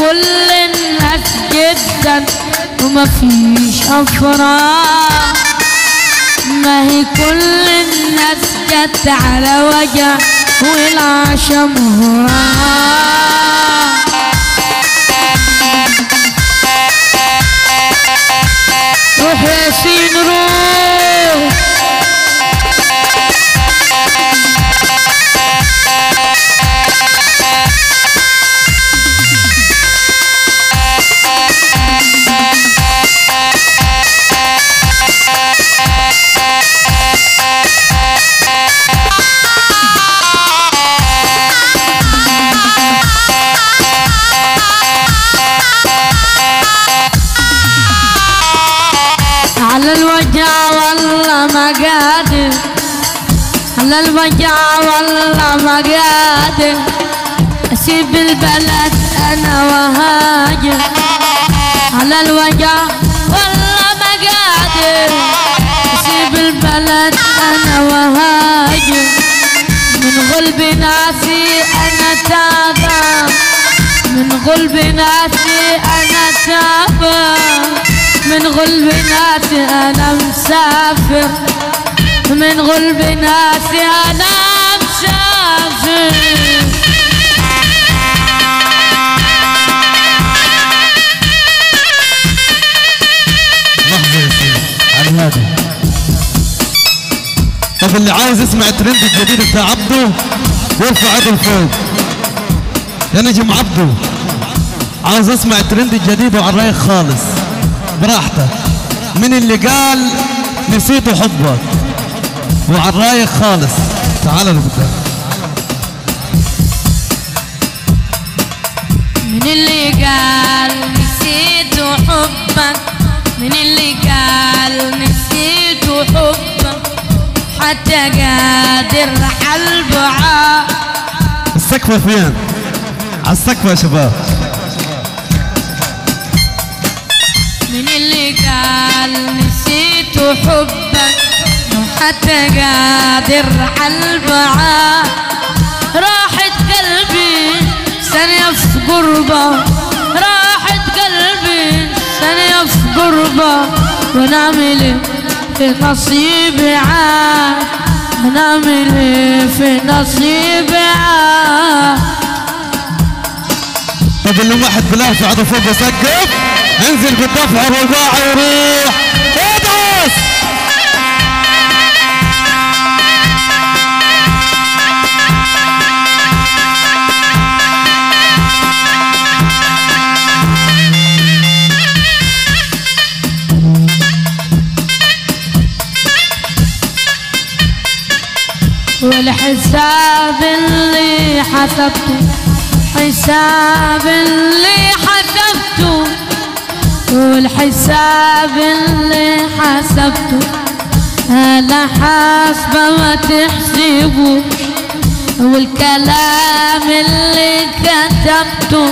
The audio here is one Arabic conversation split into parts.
كل الناس جدا وما فيش افراح، ما هي كل الناس جت على وجع والعشم راح. روح ياسين روح، على الوجع والله ما قادر، على الوجع والله ما قادر اسيب البلد انا وهاجر. على الوجع والله ما قادر اسيب البلد انا وهاجر. من غلب ناسي انا تابع، من غلب ناسي انا تابع، من غلب ناسي انا مسافر، من غلب ناسي انا مسافر. لحظة يا سيدي على هذا. طب اللي عاوز يسمع الترند الجديد بتاع عبده يرفع ايده لفوق. يا نجم عبده عاوز اسمع الترند الجديد وعلى الرايق خالص براحتك. من اللي قال نسيت حبك وعلى الرايق خالص. تعال نبدا. من اللي قال نسيت حبك، من اللي قال نسيت حبك، حتى قادر على البعاد. السقفة فين؟ على السقفة يا شباب. من اللي قال نسيت حبك وحتى قادر على البعاد. راحت قلبي ثانية في قربة، راحت قلبي ثانية في قربة، ونعمل ايه في نصيبي عاد، ونعمل ايه في نصيبي عاد. طب اللي واحد بلاه في عضو فوق يسقف، انزل بالدفع الرباعي وروح ادعس. والحساب اللي حسبته، حساب اللي حسبته، والحساب اللي حسبته انا حاسبه ما تحسبوش، والكلام اللي كتبته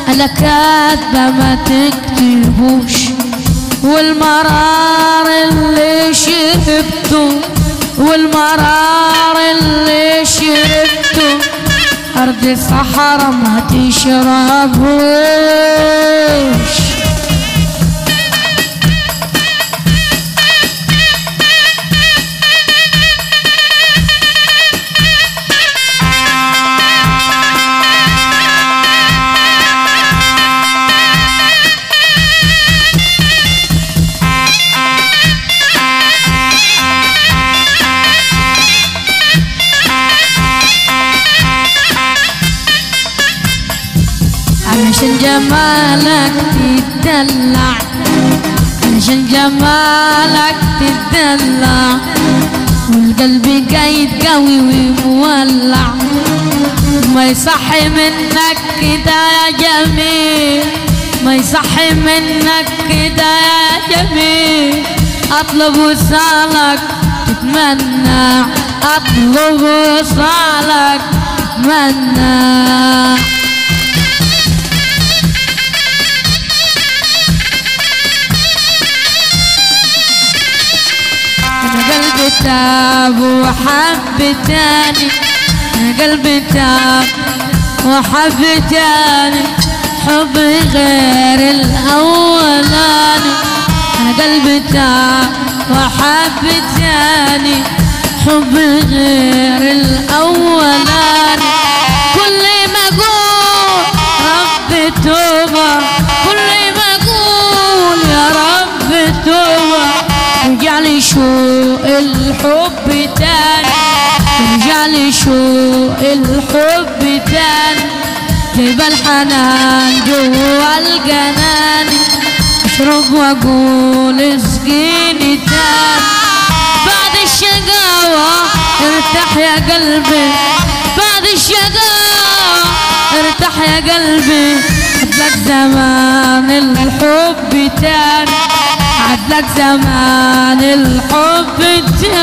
انا كاتبه ما تكتبوش، والمرار اللي شربته، والمرار اللي شربته أرض صحراء ما تشربوش. علشان جمالك تدلع، علشان جمالك تدلع، والقلب قايد قوي ومولع، ما يصحي منك كده يا جميل، ما يصحي منك كده يا جميل. اطلب وصالك تتمنى، اطلب وصالك تتمنى. قلبي تاب وحب تاني، قلبي تاب وحب تاني، حب غير الأولاني، أنا قلبي تاه وحب تاني، حب غير الأولاني. كل ما أقول ربي توبة، كل ما أقول يا رب توبة، رجعلي شوق الحب تاني، رجعلي شوق الحب تاني. جايب الحنان جوا الجنان، اشرب واقول اسقيني تاني. بعد الشقاوة ارتاح يا قلبي، بعد الشقاوة ارتاح يا قلبي. عدلك زمان الحب تاني، عدلك زمان الحب تاني.